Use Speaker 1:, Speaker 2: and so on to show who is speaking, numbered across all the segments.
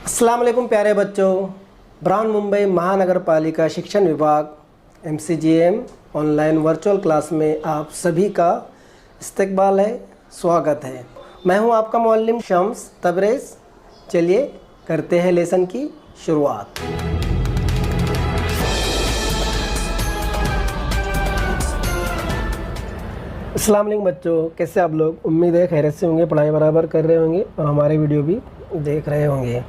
Speaker 1: अस्सलाम वालेकुम प्यारे बच्चों। ब्राउन मुंबई महानगर पालिका शिक्षण विभाग MCGM ऑनलाइन वर्चुअल क्लास में आप सभी का इस्तकबाल है, स्वागत है। मैं हूं आपका मुअल्लिम शम्स तबरेज़। चलिए करते हैं लेसन की शुरुआत। अस्सलाम वालेकुम बच्चों, कैसे आप लोग? उम्मीद है खैरियत से होंगे, पढ़ाई बराबर कर रहे होंगे और हमारे वीडियो भी देख रहे होंगे।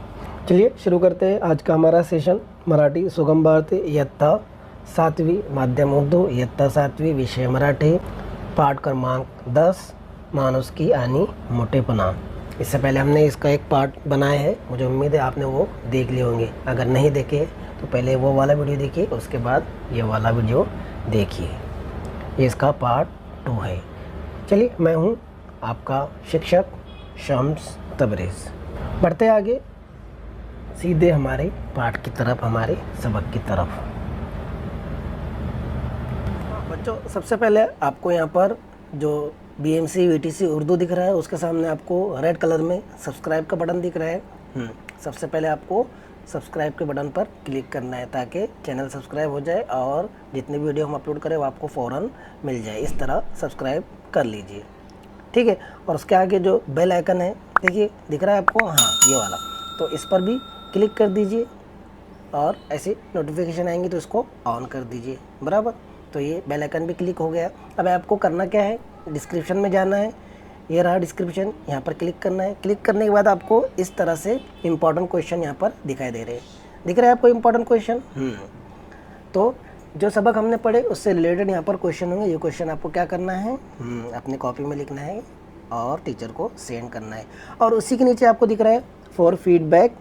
Speaker 1: चलिए शुरू करते हैं आज का हमारा सेशन। मराठी सुगम भारती इयत्ता 7वीं, माध्यम उर्दू इयत्ता 7वीं, विषय मराठी, पाठ क्रमांक 10, माणूस की आणि मोटेपना। इससे पहले हमने इसका एक पार्ट बनाया है, मुझे उम्मीद है आपने वो देख लिए होंगे। अगर नहीं देखे तो पहले वो वाला वीडियो देखिए, उसके बाद ये वाला वीडियो देखिए। ये इसका पार्ट 2 है। चलिए, मैं हूँ आपका शिक्षक शम्स तबरेज़। बढ़ते आगे सीधे हमारे पाठ की तरफ, हमारे सबक की तरफ। बच्चों, सबसे पहले आपको यहाँ पर जो BMC VTC उर्दू दिख रहा है, उसके सामने आपको रेड कलर में सब्सक्राइब का बटन दिख रहा है। सबसे पहले आपको सब्सक्राइब के बटन पर क्लिक करना है ताकि चैनल सब्सक्राइब हो जाए और जितने वीडियो हम अपलोड करें वो आपको फ़ौरन मिल जाए। इस तरह सब्सक्राइब कर लीजिए, ठीक है। और उसके आगे जो बेल आइकन है, देखिए दिख रहा है आपको, हाँ ये वाला, तो इस पर भी क्लिक कर दीजिए और ऐसे नोटिफिकेशन आएंगे तो इसको ऑन कर दीजिए, बराबर। तो ये बेल आइकन भी क्लिक हो गया। अब आपको करना क्या है, डिस्क्रिप्शन में जाना है, ये रहा डिस्क्रिप्शन, यहाँ पर क्लिक करना है। क्लिक करने के बाद आपको इस तरह से इंपॉर्टेंट क्वेश्चन यहाँ पर दिखाई दे रहे हैं। दिख रहा है आपको इंपॉर्टेंट क्वेश्चन? तो जो सबक हमने पढ़े उससे रिलेटेड यहाँ पर क्वेश्चन होंगे। ये क्वेश्चन आपको क्या करना है, अपने कॉपी में लिखना है और टीचर को सेंड करना है। और उसी के नीचे आपको दिख रहा है फॉर फीडबैक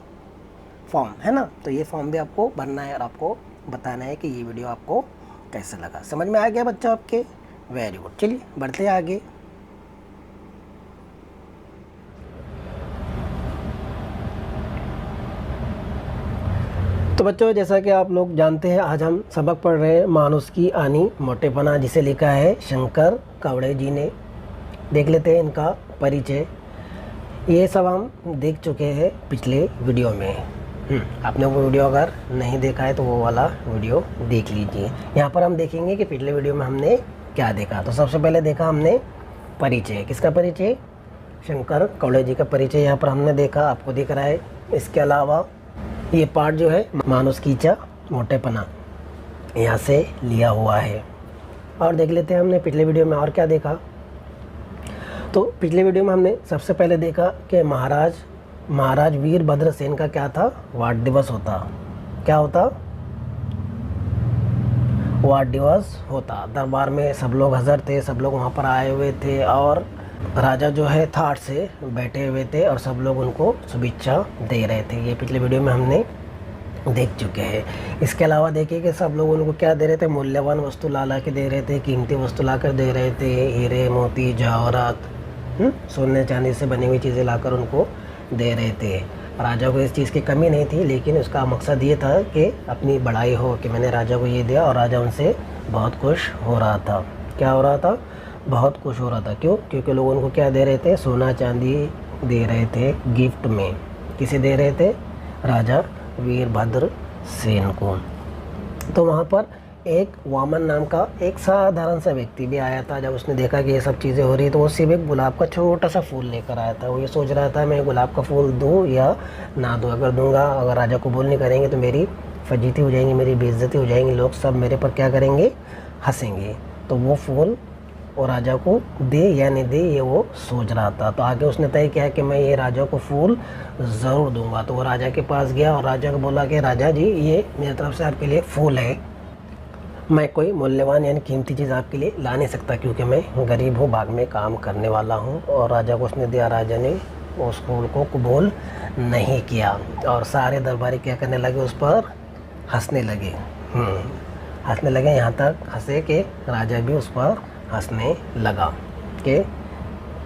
Speaker 1: फॉर्म, है ना। तो ये फॉर्म भी आपको भरना है और आपको बताना है कि ये वीडियो आपको कैसा लगा। समझ में आ गया बच्चा आपके? Very good. चलिए बढ़ते हैं आगे। तो बच्चों, जैसा कि आप लोग जानते हैं, आज हम सबक पढ़ रहे हैं माणूस की आणि मोटेपना, जिसे लिखा है शंकर कवड़े जी ने। देख लेते हैं इनका परिचय। ये सब हम देख चुके हैं पिछले वीडियो में। आपने वो वीडियो अगर नहीं देखा है तो वो वाला वीडियो देख लीजिए। यहाँ पर हम देखेंगे कि पिछले वीडियो में हमने क्या देखा। तो सबसे पहले देखा हमने परिचय। किसका परिचय? शंकर कवड़े जी का परिचय यहाँ पर हमने देखा, आपको दिख रहा है। इसके अलावा ये पार्ट जो है माणूस कीचा मोटेपना, यहाँ से लिया हुआ है। और देख लेते हैं हमने पिछले वीडियो में और क्या देखा। तो पिछले वीडियो में हमने सबसे पहले देखा कि महाराज वीरभद्र सेन का क्या था, वाट दिवस होता। क्या होता? वाट दिवस होता। दरबार में सब लोग हाज़िर थे, सब लोग वहाँ पर आए हुए थे और राजा जो है थाट से बैठे हुए थे और सब लोग उनको शुभेच्छा दे रहे थे। ये पिछले वीडियो में हमने देख चुके हैं। इसके अलावा देखिए कि सब लोग उनको क्या दे रहे थे, मूल्यवान वस्तु ला के दे रहे थे, कीमती वस्तु लाकर दे रहे थे, हीरे मोती जवाहरात, सोने चांदी से बनी हुई चीज़ें लाकर उनको दे रहे थे। राजा को इस चीज़ की कमी नहीं थी, लेकिन उसका मकसद ये था कि अपनी बड़ाई हो कि मैंने राजा को ये दिया, और राजा उनसे बहुत खुश हो रहा था। क्या हो रहा था? बहुत खुश हो रहा था। क्यों? क्योंकि लोग उनको क्या दे रहे थे, सोना चांदी दे रहे थे गिफ्ट में। किसे दे रहे थे? राजा वीरभद्र सेन को। तो वहाँ पर एक वामन नाम का एक साधारण सा व्यक्ति भी आया था। जब उसने देखा कि ये सब चीज़ें हो रही तो वो सिर्फ एक गुलाब का छोटा सा फूल लेकर आया था। वो ये सोच रहा था मैं गुलाब का फूल दूँ या ना दूँ। अगर दूंगा, अगर राजा कबूल नहीं करेंगे तो मेरी फजीती हो जाएंगी, मेरी बेइज्जती हो जाएंगी, लोग सब मेरे पर क्या करेंगे, हंसेंगे। तो वो फूल वो राजा को दे या नहीं दे, ये वो सोच रहा था। तो आगे उसने तय किया कि मैं ये राजा को फूल ज़रूर दूंगा। तो वो राजा के पास गया और राजा को बोला कि राजा जी, ये मेरी तरफ से आपके लिए फूल है, मैं कोई मूल्यवान यानी कीमती चीज़ आपके लिए ला नहीं सकता क्योंकि मैं गरीब हूँ, बाग में काम करने वाला हूँ। और राजा को उसने दिया। राजा ने उस फूल को कबूल नहीं किया और सारे दरबारी क्या करने लगे, उस पर हंसने लगे। हंसने लगे, यहाँ तक हंसे कि राजा भी उस पर हंसने लगा कि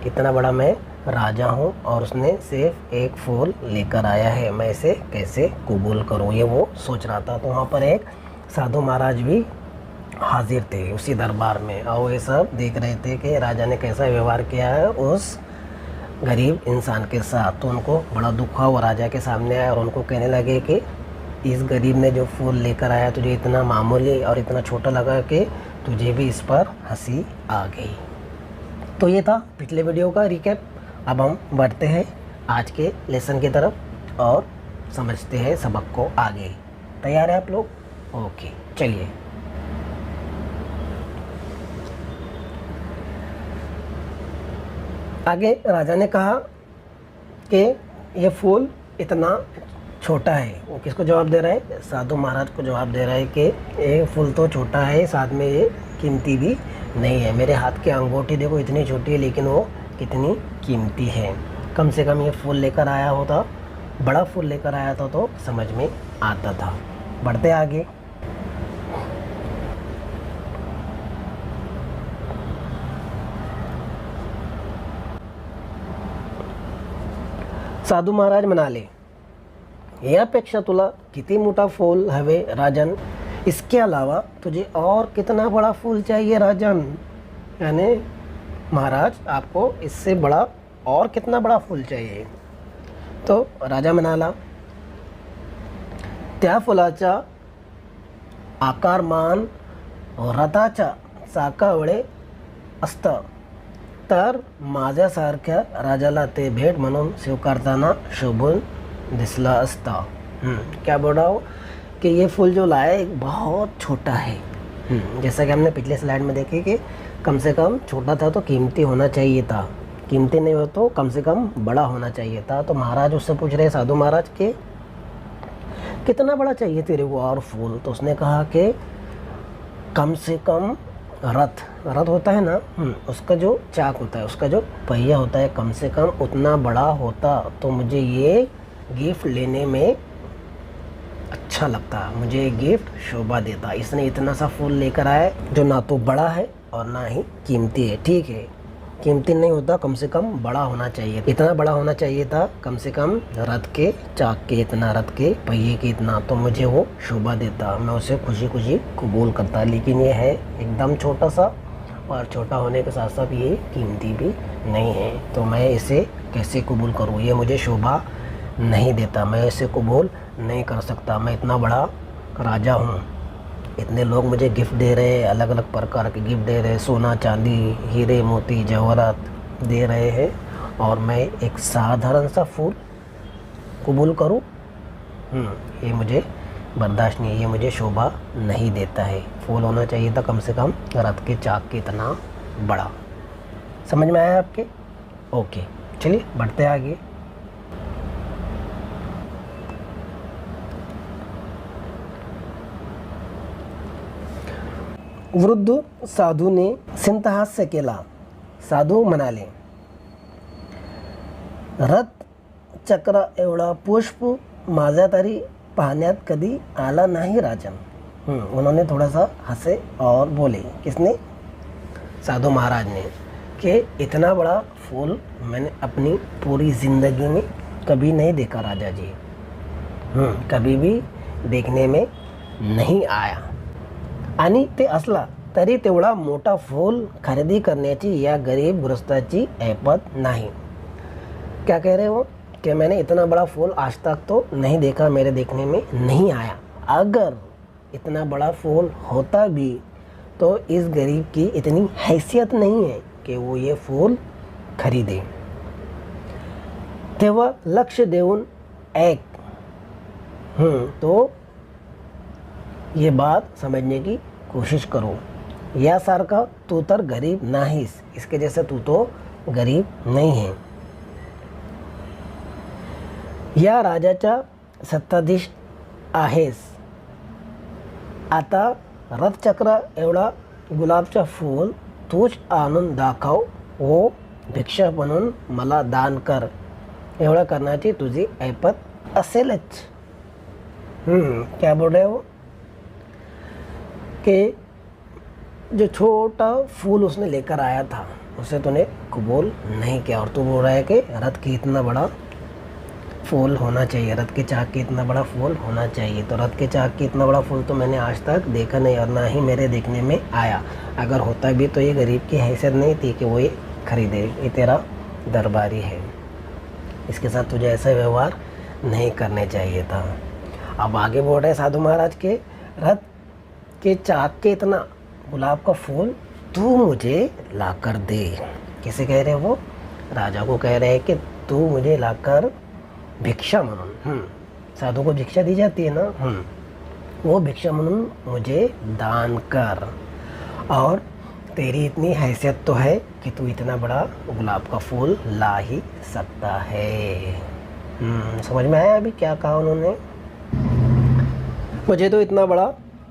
Speaker 1: कितना बड़ा मैं राजा हूँ और उसने सिर्फ एक फूल लेकर आया है, मैं इसे कैसे कबूल करूँ, ये वो सोच रहा था। तो वहाँ पर एक साधु महाराज भी हाजिर थे उसी दरबार में और ये सब देख रहे थे कि राजा ने कैसा व्यवहार किया है उस गरीब इंसान के साथ। तो उनको बड़ा दुख हुआ, वो राजा के सामने आया और उनको कहने लगे कि इस गरीब ने जो फूल लेकर आया तुझे इतना मामूली और इतना छोटा लगा कि तुझे भी इस पर हंसी आ गई। तो ये था पिछले वीडियो का रिकैप। अब हम बढ़ते हैं आज के लेसन की तरफ और समझते हैं सबक को आगे। तैयार है आप लोग? ओके, चलिए। आगे राजा ने कहा कि ये फूल इतना छोटा है। वो किसको जवाब दे रहा है? साधु महाराज को जवाब दे रहा है कि ये फूल तो छोटा है, साथ में ये कीमती भी नहीं है। मेरे हाथ की अंगूठी देखो इतनी छोटी है, लेकिन वो कितनी कीमती है। कम से कम ये फूल लेकर आया होता, बड़ा फूल लेकर आया था तो समझ में आता था। बढ़ते आगे। साधू महाराज म्हणाले, यापेक्षा तुला किती मोठा फूल हवे राजन? इसके अलावा तुझे और कितना बड़ा फूल चाहिए राजन? यानी महाराज आपको इससे बड़ा और कितना बड़ा फूल चाहिए? तो राजा म्हणाला, त्या फुलाचा आकारमान रथाच्या चाकावळे असतं, तर माझ्यासारख्या राजाला ते भेट म्हणून स्वीकारताना शोभून दिसला असता। क्या बोल रहा हो कि ये फूल जो लाया एक बहुत छोटा है। जैसा कि हमने पिछले स्लाइड में देखे कि कम से कम छोटा था तो कीमती होना चाहिए था, कीमती नहीं हो तो कम से कम बड़ा होना चाहिए था। तो महाराज उससे पूछ रहे साधु महाराज के कितना बड़ा चाहिए तेरे को और फूल? तो उसने कहा कि कम से कम रथ होता है ना, उसका जो चाक होता है, उसका जो पहिया होता है, कम से कम उतना बड़ा होता तो मुझे ये गिफ्ट लेने में अच्छा लगता, मुझे गिफ्ट शोभा देता। इसने इतना सा फूल लेकर आया जो ना तो बड़ा है और ना ही कीमती है। ठीक है, कीमती नहीं होता, कम से कम बड़ा होना चाहिए, इतना बड़ा होना चाहिए था, कम से कम रथ के चाक के इतना, रथ के पहिए के इतना, तो मुझे वो शोभा देता, मैं उसे खुशी खुशी कबूल करता। लेकिन ये है एकदम छोटा सा, और छोटा होने के साथ साथ ये कीमती भी नहीं है, तो मैं इसे कैसे कबूल करूँ? ये मुझे शोभा नहीं देता, मैं इसे कबूल नहीं कर सकता। मैं इतना बड़ा राजा हूँ, इतने लोग मुझे गिफ्ट दे रहे हैं, अलग अलग प्रकार के गिफ्ट दे रहे हैं, सोना चांदी हीरे मोती जवाहरात दे रहे हैं, और मैं एक साधारण सा फूल कबूल करूं? ये मुझे बर्दाश्त नहीं है, ये मुझे शोभा नहीं देता है। फूल होना चाहिए था कम से कम रथ के चाक के इतना बड़ा। समझ में आया आपके? ओके, चलिए बढ़ते आगे। वृद्ध साधूने सिंतहास्य केला। साधू म्हणाले, रथ चक्र एवढा पुष्प माझ्या तरी पाहण्यात कधी आला नाही राजन। उन्होंने थोड़ा सा हंसे और बोले, किसने? साधु महाराज ने, कि इतना बड़ा फूल मैंने अपनी पूरी ज़िंदगी में कभी नहीं देखा राजा जी, कभी भी देखने में नहीं आया। आणि ते असला तरी तेवढा मोठा फूल खरेदी करण्याची या गरीब गृहस्थाची ऐपत नाही। क्या कह रहे हो कि मैंने इतना बड़ा फूल आज तक तो नहीं देखा, मेरे देखने में नहीं आया। अगर इतना बड़ा फूल होता भी तो इस गरीब की इतनी हैसियत नहीं है कि वो ये फूल खरीदे। तेव्हा लक्ष देऊन ऐक। तो ये बात समझने की कोशिश करो। यासारखा तू तर गरीब नाहीस, इसके जैसे तू तो गरीब नहीं है। या राजाचा सत्ताधीश आहेस, आता रथचक्र एवढा गुलाबचा फूल तूच आणून दाखव, वो भिक्षा म्हणून मला दान कर, एवढं करण्याची तुझी ऐपत असेलच। क्या बोल रहे हो कि जो छोटा फूल उसने लेकर आया था उसे तूने कबूल नहीं किया, और तू बोल रहा है कि रथ की इतना बड़ा फूल होना चाहिए, रथ के चाक के इतना बड़ा फूल होना चाहिए। तो रथ के चाक के इतना बड़ा फूल तो मैंने आज तक देखा नहीं, और ना ही मेरे देखने में आया। अगर होता भी तो ये गरीब की हैसियत नहीं थी कि वो ये खरीदे। ये तेरा दरबारी है। इसके साथ तुझे ऐसा व्यवहार नहीं करने चाहिए था। अब आगे बोल रहे साधु महाराज के रथ के चाक के इतना गुलाब का फूल तू मुझे लाकर दे। किसे कह रहे वो? राजा को कह रहे हैं कि तू मुझे लाकर भिक्षा म्हणून, साधु को भिक्षा दी जाती है ना, वो भिक्षा म्हणून मुझे दान कर। और तेरी इतनी हैसियत तो है कि तू इतना बड़ा गुलाब का फूल ला ही सकता है। समझ में आया अभी क्या कहा उन्होंने? मुझे तो इतना बड़ा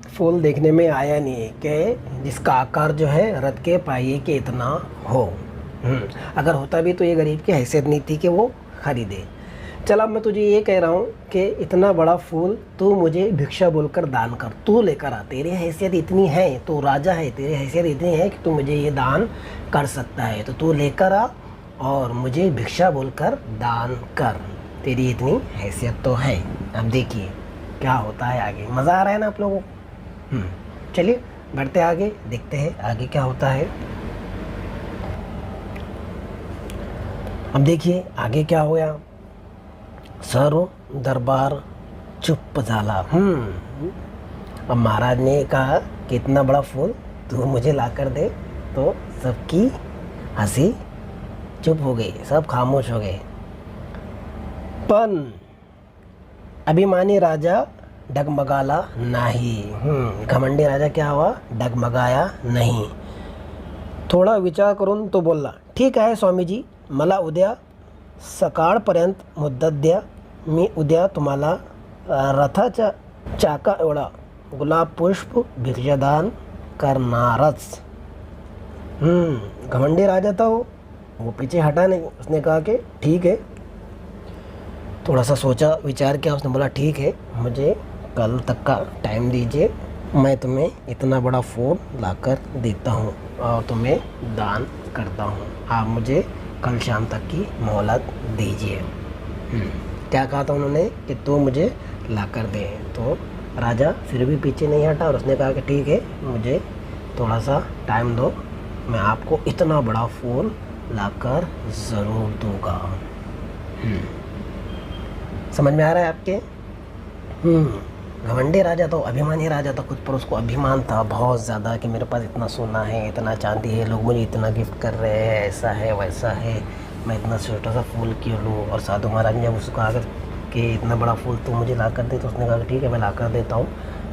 Speaker 1: फूल देखने में आया नहीं है कि जिसका आकार जो है रथ के पाइये के इतना हो। अगर होता भी तो ये गरीब की हैसियत नहीं थी कि वो खरीदे। चल अब मैं तुझे ये कह रहा हूँ कि इतना बड़ा फूल तू मुझे भिक्षा बोलकर दान कर, तू लेकर आ। तेरी हैसियत इतनी है, तू राजा है, तेरी हैसियत इतनी है कि तू मुझे ये दान कर सकता है, तो तू लेकर आ और मुझे भिक्षा बोलकर दान कर। तेरी इतनी हैसियत तो है। अब देखिए क्या होता है आगे। मज़ा आ रहा है ना आप लोगों को? चलिए बढ़ते आगे, देखते हैं आगे क्या होता है। अब देखिए आगे क्या हुआ। सर्व दरबार चुप झाला। अब महाराज ने कहा कि इतना बड़ा फूल तू मुझे लाकर दे, तो सबकी हंसी चुप हो गई, सब खामोश हो गए। पण अभिमानी राजा डगमगाला नहीं। घमंडी राजा क्या हुआ? डगमगाया नहीं। थोडा विचार करून तो बोलला, ठीक आहे स्वामीजी, मला उद्या सकाळपर्यंत मुदत द्या, मी उद्या तुम्हाला रथाच्या चाका एवढा गुलाब पुष्प भिक्षादान करणारच। घमंडी राजा था वो पीछे हटा नहीं। उसने कहा कि ठीक है। थोड़ा सा सोचा विचार किया, उसने बोला ठीक है, मुझे कल तक का टाइम दीजिए, मैं तुम्हें इतना बड़ा फूल लाकर देता हूँ और तुम्हें दान करता हूँ। आप मुझे कल शाम तक की मोहलत दीजिए। क्या कहा था उन्होंने कि तू मुझे लाकर दे। तो राजा फिर भी पीछे नहीं हटा और उसने कहा कि ठीक है, मुझे थोड़ा सा टाइम दो, मैं आपको इतना बड़ा फूल लाकर ज़रूर दूंगा। समझ में आ रहा है आपके? घमंडी राजा तो अभिमानी राजा था खुद पर, उसको अभिमान था बहुत ज़्यादा कि मेरे पास इतना सोना है, इतना चांदी है, लोग मुझे इतना गिफ्ट कर रहे हैं, ऐसा है वैसा है, मैं इतना छोटा सा फूल क्यों लूँ। और साधु महाराज ने जब उसको कहा कि इतना बड़ा फूल तू मुझे ला कर दे, तो उसने कहा कि ठीक है, मैं ला कर देता हूँ,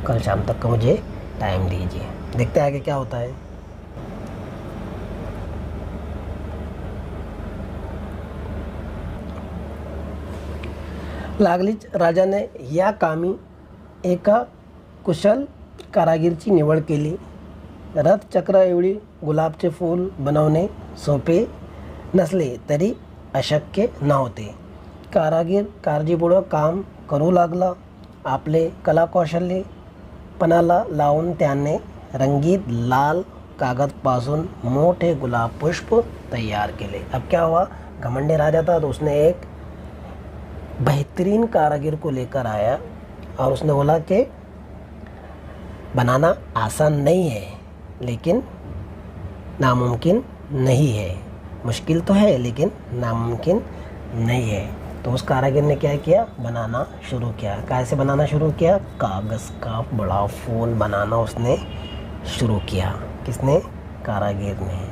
Speaker 1: कल शाम तक का मुझे टाइम दीजिए। देखते हैं आगे क्या होता है। लागलीच राजाने या कामी एका कुशल कारागीरची निवड केली। रथचक्र एवढी गुलाबचे फूल बनवणे सोपे नसले तरी अशक्य नव्हते। कारागीर काळजीपूर्वक काम करू लागला। आपले कलाकौशल्य पणाला लावून त्याने रंगीत लाल कागदपासून मोठे गुलाब पुष्प तैयार केले। अब क्या हुआ, घमंडी राजा था तो उसने एक बेहतरीन कारागिर को लेकर आया और उसने बोला कि बनाना आसान नहीं है लेकिन नामुमकिन नहीं है। मुश्किल तो है लेकिन नामुमकिन नहीं है। तो उस कारागिर ने क्या किया, बनाना शुरू किया। कैसे बनाना शुरू किया? कागज़ का बड़ा फूल बनाना उसने शुरू किया। किसने? कारागिर ने।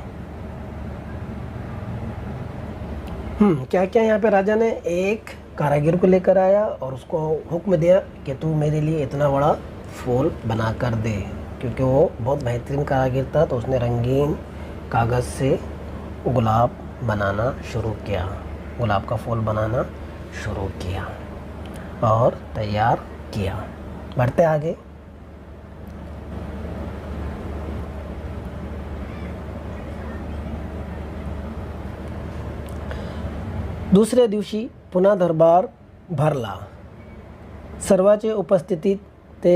Speaker 1: क्या क्या यहाँ पे राजा ने एक कारागिर को लेकर आया और उसको हुक्म दिया कि तू मेरे लिए इतना बड़ा फूल बना कर दे, क्योंकि वो बहुत बेहतरीन कारागिर था। तो उसने रंगीन कागज़ से गुलाब बनाना शुरू किया, गुलाब का फूल बनाना शुरू किया और तैयार किया। बढ़ते आगे। दुसऱ्या दिवशी पुन्हा दरबार भरला। सर्वांच्या उपस्थितीत ते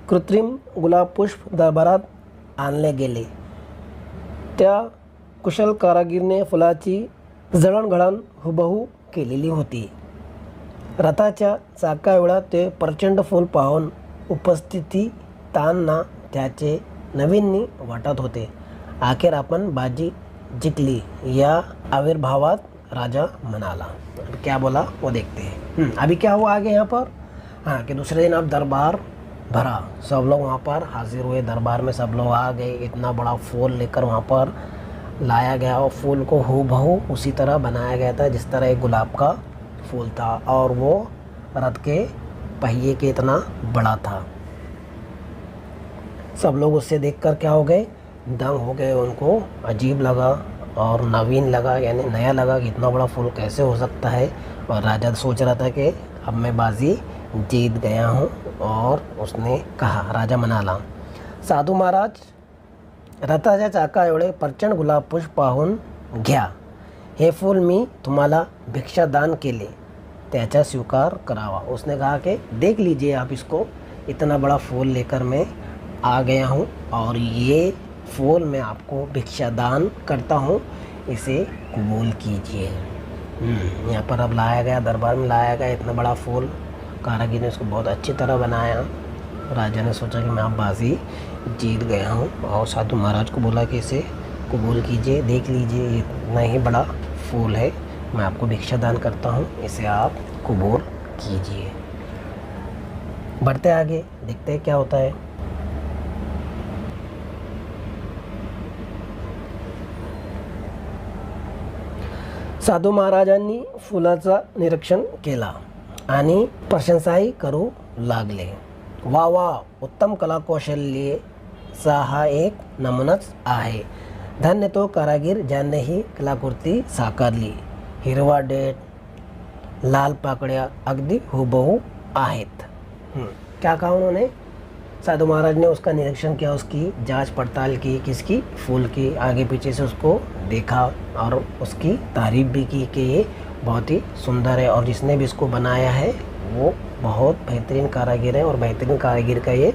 Speaker 1: कृत्रिम गुलाब पुष्प दरबारात आणले गेले। त्या कुशल कारागीरने फुलाची जळणघळण हुबहू केलेली होती। रथाच्या चाकाएवढा ते प्रचंड फूल पाहून उपस्थितांना त्याचे नाविन्य वाटत होते। अखेर आपण बाजी जिंकली या आविर्भावात राजा म्हणाला। अब क्या बोला वो देखते हैं। अभी क्या हुआ आगे यहाँ पर, हाँ, कि दूसरे दिन अब दरबार भरा, सब लोग वहाँ पर हाजिर हुए, दरबार में सब लोग आ गए। इतना बड़ा फूल लेकर वहाँ पर लाया गया और फूल को हूबहू उसी तरह बनाया गया था जिस तरह एक गुलाब का फूल था, और वो रथ के पहिए के इतना बड़ा था। सब लोग उससे देखकर क्या हो गए, दंग हो गए। उनको अजीब लगा और नवीन लगा, यानी नया लगा कि इतना बड़ा फूल कैसे हो सकता है। और राजा सोच रहा था कि अब मैं बाजी जीत गया हूँ। और उसने कहा, राजा म्हणाला, साधू महाराज, रथाच्या चाका एवढे प्रचंड गुलाब पुष्प पाहून घ्या, हे फूल मी तुम्हाला भिक्षादान केले, त्याचा स्वीकार करावा। उसने कहा कि देख लीजिए आप इसको, इतना बड़ा फूल लेकर मैं आ गया हूँ और ये फूल मैं आपको भिक्षादान करता हूँ, इसे कबूल कीजिए। यहाँ पर अब लाया गया, दरबार में लाया गया इतना बड़ा फूल। कारागिर ने इसको बहुत अच्छी तरह बनाया। राजा ने सोचा कि मैं अब बाजी जीत गया हूँ और साधु महाराज को बोला कि इसे कबूल कीजिए, देख लीजिए इतना ही बड़ा फूल है, मैं आपको भिक्षादान करता हूँ, इसे आप कबूल कीजिए। बढ़ते आगे, देखते हैं क्या होता है। साधू महाराजांनी फुलाचा निरीक्षण केला आणि प्रशंसाही करू लागले। वा वा, उत्तम कलाकौशल्याचा हा एक नमुनाच आहे। धन्य तो कारागीर ज्याने ही कलाकृती साकारली। हिरवा डेट, लाल पाकड्या अगदी हुबहू आहेत। क्या कहा उन्होंने, साधु महाराज ने उसका निरीक्षण किया, उसकी जांच पड़ताल की, किसकी, फूल की, आगे पीछे से उसको देखा और उसकी तारीफ भी की कि ये बहुत ही सुंदर है और जिसने भी इसको बनाया है वो बहुत बेहतरीन कारागिर है और बेहतरीन कारागिर का ये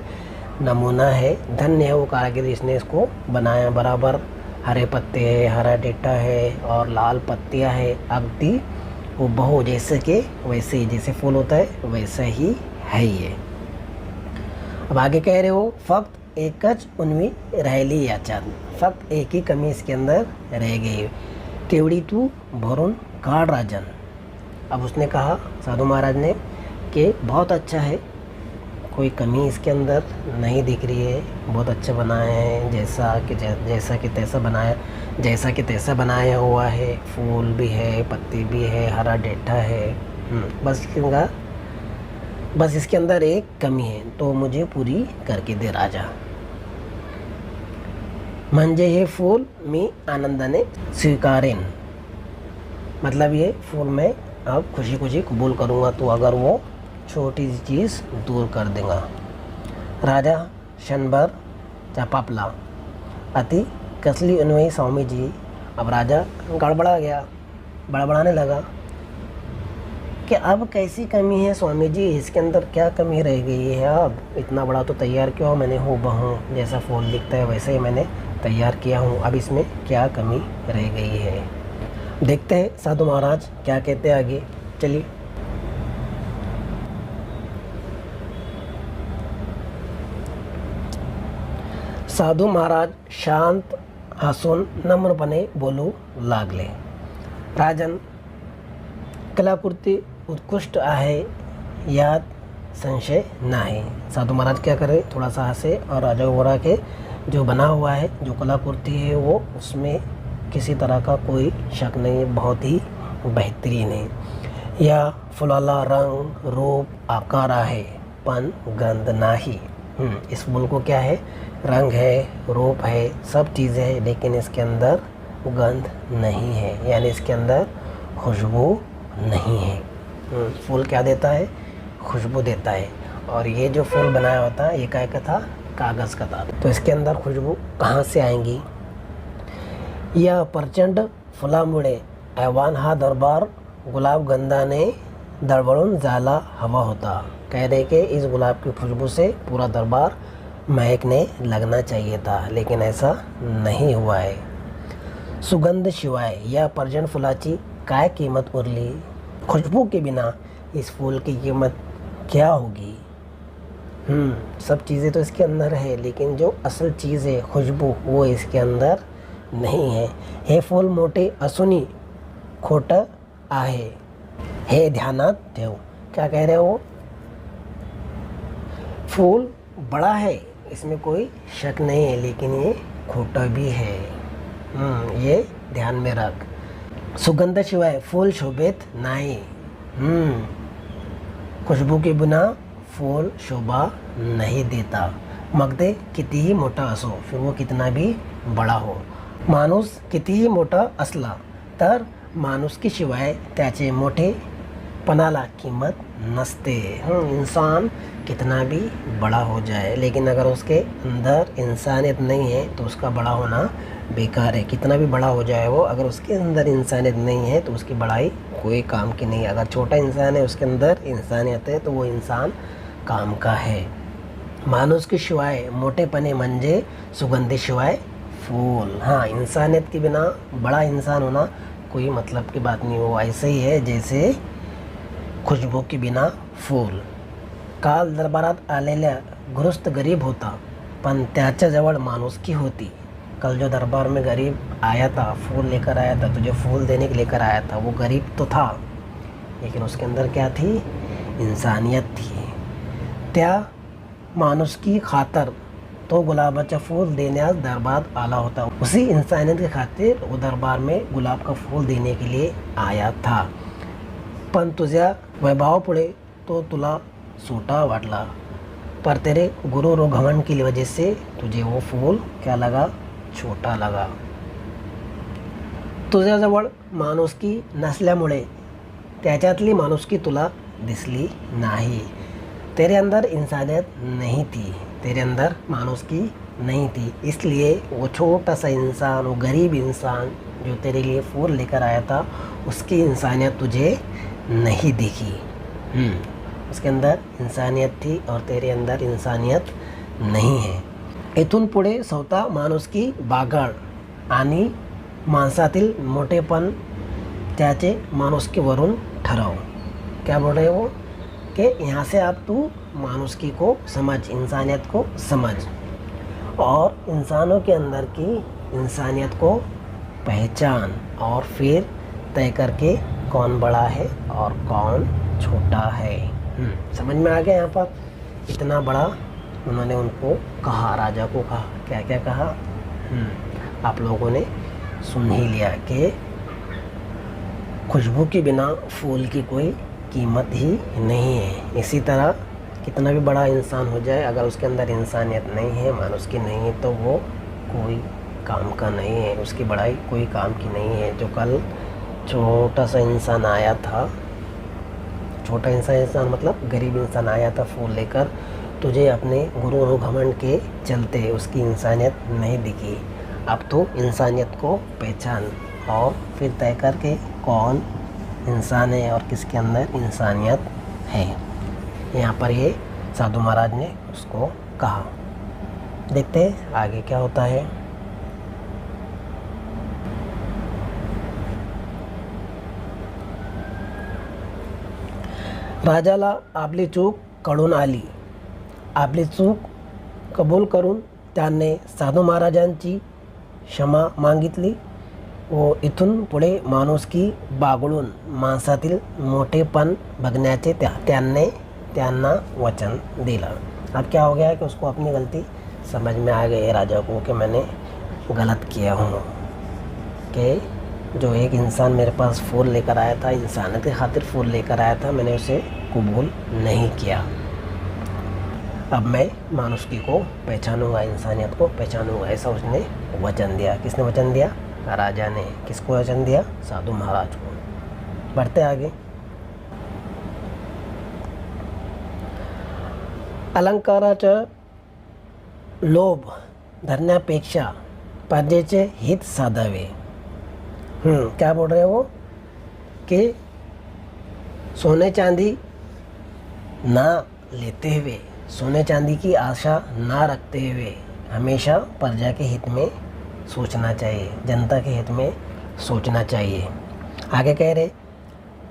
Speaker 1: नमूना है। धन्य है वो कारागिर जिसने इसको बनाया। बराबर हरे पत्ते हैं, हरा डेटा है और लाल पत्तियां है, अगदी वो बहु जैसे के वैसे ही, जैसे फूल होता है वैसा ही है ये। अब आगे कह रहे हो, फक्त एकच उन्वी राहिली याच्यात, फक्त एक ही कमी इसके अंदर रह गई, तेवढी तू भरून काढ राजन। अब उसने कहा, साधु महाराज ने, कि बहुत अच्छा है, कोई कमी इसके अंदर नहीं दिख रही है, बहुत अच्छा बनाया है, जैसा कि तैसा बनाया, जैसा कि तैसा बनाया हुआ है, फूल भी है, पत्ती भी है, हरा डेठा है। बस इसके अंदर एक कमी है, तो मुझे पूरी करके दे राजा। म्हणजे हे फूल मी आनंदाने स्वीकारेन, मतलब ये फूल मैं अब खुशी खुशी कबूल करूँगा, तो अगर वो छोटी सी चीज़ दूर कर देगा। राजा क्षणभर चापापला, अति कसली उन्वयी स्वामी जी। अब राजा गड़बड़ा गया, बड़बड़ाने लगा कि अब कैसी कमी है स्वामी जी, इसके अंदर क्या कमी रह गई है। अब इतना बड़ा तो तैयार किया हो मैंने, हूबहू जैसा फूल दिखता है वैसे ही मैंने तैयार किया हूँ, अब इसमें क्या कमी रह गई है। देखते हैं साधु महाराज क्या कहते हैं आगे, चलिए। साधू महाराज शांत हसून नम्रपणे बोलू लागले। राजन, कलाकृती उत्कृष्ट आहे यात संशय नहीं। साधु महाराज क्या करे, थोड़ा सा हंसे और राजा को बोला कि जो बना हुआ है, जो कलाकृति है, वो उसमें किसी तरह का कोई शक नहीं है, बहुत ही बेहतरीन है। या फुलाला रंग रूप आकार आहे पण गंध नाही। इस फूल को क्या है, रंग है, रूप है, सब चीज़ें है, लेकिन इसके अंदर गंध नहीं है, यानी इसके अंदर खुशबू नहीं है। फूल क्या देता है, खुशबू देता है। और ये जो फूल बनाया होता है ये क्या का था, कागज़ का था, तो इसके अंदर खुशबू कहाँ से आएंगी। या प्रचंड फुलामुळे ऐवान हा दरबार गुलाबगंधाने दळवळून जायला हवा होता। कह रहे कि इस गुलाब की खुशबू से पूरा दरबार महकने लगना चाहिए था, लेकिन ऐसा नहीं हुआ है। सुगंध शिवाय या प्रचंड फुलाची काय कीमत उरली। खुशबू के बिना इस फूल की कीमत क्या होगी। सब चीज़ें तो इसके अंदर है, लेकिन जो असल चीज़ है खुशबू, वो इसके अंदर नहीं है। हे फूल मोठे असूनी खोटं आहे हे ध्यानात ठेव। क्या कह रहे हो? फूल बड़ा है, इसमें कोई शक नहीं है, लेकिन ये खोटा भी है। ये ध्यान में रख। सुगंधाशिवाय फूल शोभित नाही। खुशबू के बिना फूल शोभा नहीं देता, मग ते कितीही मोठा असो, फिर वो कितना भी बड़ा हो। माणूस कितीही मोठा असला तर माणुसकीशिवाय त्याचे मोठेपणाला किंमत नसते। इंसान कितना भी बड़ा हो जाए, लेकिन अगर उसके अंदर इंसानियत नहीं है तो उसका बड़ा होना बेकार है। कितना भी बड़ा हो जाए वो, अगर उसके अंदर इंसानियत नहीं है तो उसकी बड़ाई कोई काम की नहीं है। अगर छोटा इंसान है उसके अंदर इंसानियत है तो वो इंसान काम का है। माणुसकीशिवाय मोठेपणे म्हणजे सुगंधीशिवाय फूल। हाँ, इंसानियत के बिना बड़ा इंसान होना कोई मतलब की बात नहीं। वो ऐसे ही है जैसे खुशबू के बिना फूल। काल दरबारात आलेल्या गृहस्थ गरीब होता, पण त्याच्याजवळ माणुसकी होती। कल जो दरबार में गरीब आया था, फूल लेकर आया था, तुझे फूल देने के लेकर आया था, वो गरीब तो था, लेकिन उसके अंदर क्या थी? इंसानियत थी। त्या माणुसकी खातर तो गुलाबाचं फूल देण्यास दरबारात आला होता। उसी इंसानियत के खातिर वो दरबार में गुलाब का फूल देने के लिए आया था, पण तुझ्या वैभवापुढे तो तुला छोटा वाटला, पर तेरे गुरूर और घमंड की वजह से तुझे वो फूल क्या लगा? छोटा लगा। तुझ्याजवळ माणुसकी नसल्यामुळे त्याच्यातली माणुसकी तुला दिसली नाही। तेरे अंदर इंसानियत नहीं थी, तेरे अंदर माणुसकी नहीं थी, इसलिए वो छोटा सा इंसान, वो गरीब इंसान जो तेरे लिए फूल लेकर आया था, उसकी इंसानियत तुझे नहीं दिखी। उसके अंदर इंसानियत थी और तेरे अंदर इंसानियत नहीं है। इथून पुढे स्वतः माणुसकी बागड आणि माणसातील मोठेपण त्याचे माणुसकीवरून ठरव। क्या बोल रहे हो? कि यहाँ से आप तू मानुष्की को समझ, इंसानियत को समझ, और इंसानों के अंदर की इंसानियत को पहचान, और फिर तय करके कौन बड़ा है और कौन छोटा है। समझ में आ गया? यहाँ पर इतना बड़ा उन्होंने उनको कहा, राजा को कहा। क्या क्या कहा? आप लोगों ने सुन ही लिया कि खुशबू के बिना फूल की कोई कीमत ही नहीं है। इसी तरह कितना भी बड़ा इंसान हो जाए, अगर उसके अंदर इंसानियत नहीं है, मानुष नहीं है, तो वो कोई काम का नहीं है, उसकी बड़ाई कोई काम की नहीं है। जो कल छोटा सा इंसान आया था, छोटा इंसान मतलब गरीब इंसान आया था फूल लेकर, तुझे अपने गुरूर और घमंड के चलते उसकी इंसानियत नहीं दिखी। अब तो इंसानियत को पहचान और फिर तय करके कौन इंसान है और किसके अंदर इंसानियत है। यहाँ पर ये साधु महाराज ने उसको कहा। देखते हैं आगे क्या होता है। राजाला आपली चूक कळून आली। आपली चूक कबूल करून त्याने साधू महाराजांची क्षमा मागितली व इथून पुढे माणुसकी बागळून माणसातील मोठेपण बघण्याचे त्यांना वचन दिला। अब क्या हो गया कि उसको अपनी गलती समझ में आ गई राजा को कि मैंने गलत किया हूँ, कि जो एक इंसान मेरे पास फूल लेकर आया था, इंसानियत की खातिर फूल लेकर आया था, मैंने उसे कबूल नहीं किया। अब मैं मानुष्की को पहचानूंगा, इंसानियत को पहचानूंगा, ऐसा उसने वचन दिया। किसने वचन दिया? राजा ने। किसको वचन दिया? साधु महाराज को। बढ़ते आगे। अलंकाराचं लोभ धरण्यापेक्षा प्रजेचे हित साधावे। क्या बोल रहे हो कि सोने चांदी ना लेते हुए, सोने चांदी की आशा ना रखते हुए हमेशा प्रजा के हित में सोचना चाहिए, जनता के हित में सोचना चाहिए। आगे कह रहे,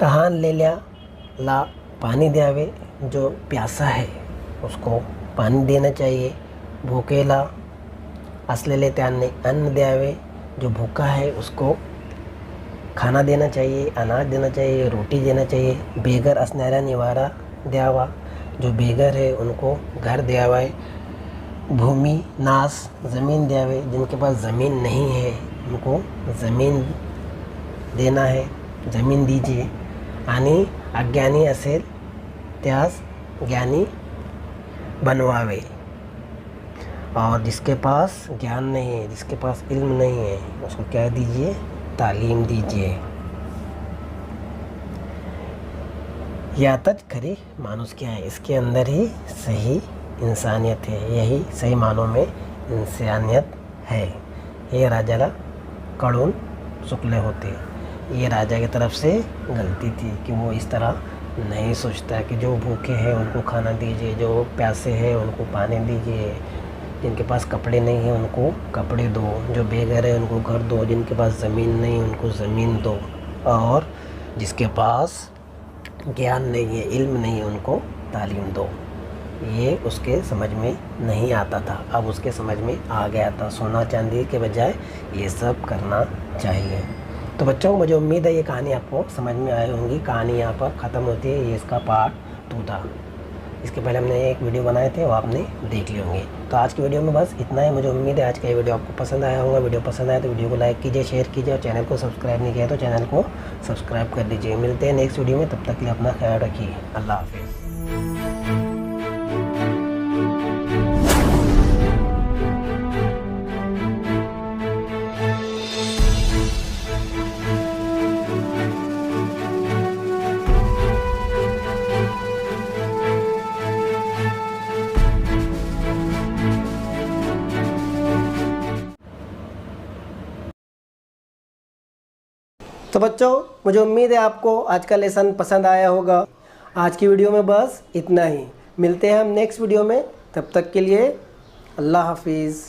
Speaker 1: तहान लेल्याला पाणी द्यावे, जो प्यासा है उसको पानी देना चाहिए। भूकेला असलेले त्यांनी अन्न द्यावे, जो भूखा है उसको खाना देना चाहिए, अनाज देना चाहिए, रोटी देना चाहिए। बेघर असनारा निवारा द्यावा, जो बेघर है उनको घर दियावाए। भूमि नाश, ज़मीन द्यावे, जिनके पास ज़मीन नहीं है उनको ज़मीन देना है, ज़मीन दीजिए। आणि अज्ञानी असेल त्यास ज्ञानी बनवावे, और जिसके पास ज्ञान नहीं है, जिसके पास इल्म नहीं है, उसको क्या दीजिए, तालीम दीजिए। यातच खरी मानुस क्या है, इसके अंदर ही सही इंसानियत है, यही सही मानों में इंसानियत है। ये राजाला कड़ून शुक्ले होते, ये राजा की तरफ से गलती थी कि वो इस तरह नहीं सोचता कि जो भूखे हैं उनको खाना दीजिए, जो प्यासे हैं उनको पानी दीजिए, जिनके पास कपड़े नहीं हैं उनको कपड़े दो, जो बेघर है उनको घर दो, जिनके पास ज़मीन नहीं उनको ज़मीन दो, और जिसके पास ज्ञान नहीं है, इल्म नहीं है, उनको तालीम दो। ये उसके समझ में नहीं आता था, अब उसके समझ में आ गया था। सोना चांदी के बजाय ये सब करना चाहिए। तो बच्चों, मुझे उम्मीद है ये कहानी आपको समझ में आई होंगी। कहानी यहाँ पर ख़त्म होती है, ये इसका पार्ट 2 था। इसके पहले हमने एक वीडियो बनाए थे, वो आपने देख लिए होंगे। तो आज की वीडियो में बस इतना ही। मुझे उम्मीद है आज का ये वीडियो आपको पसंद आया होगा। वीडियो पसंद आया तो वीडियो को लाइक कीजिए, शेयर कीजिए, और चैनल को सब्सक्राइब नहीं किया तो चैनल को सब्सक्राइब कर लीजिए। मिलते हैं नेक्स्ट वीडियो में, तब तक के लिए अपना ख्याल रखिए। अल्लाह हाफिज़। तो बच्चों, मुझे उम्मीद है आपको आज का लेसन पसंद आया होगा। आज की वीडियो में बस इतना ही। मिलते हैं हम नेक्स्ट वीडियो में, तब तक के लिए अल्लाह हाफिज़।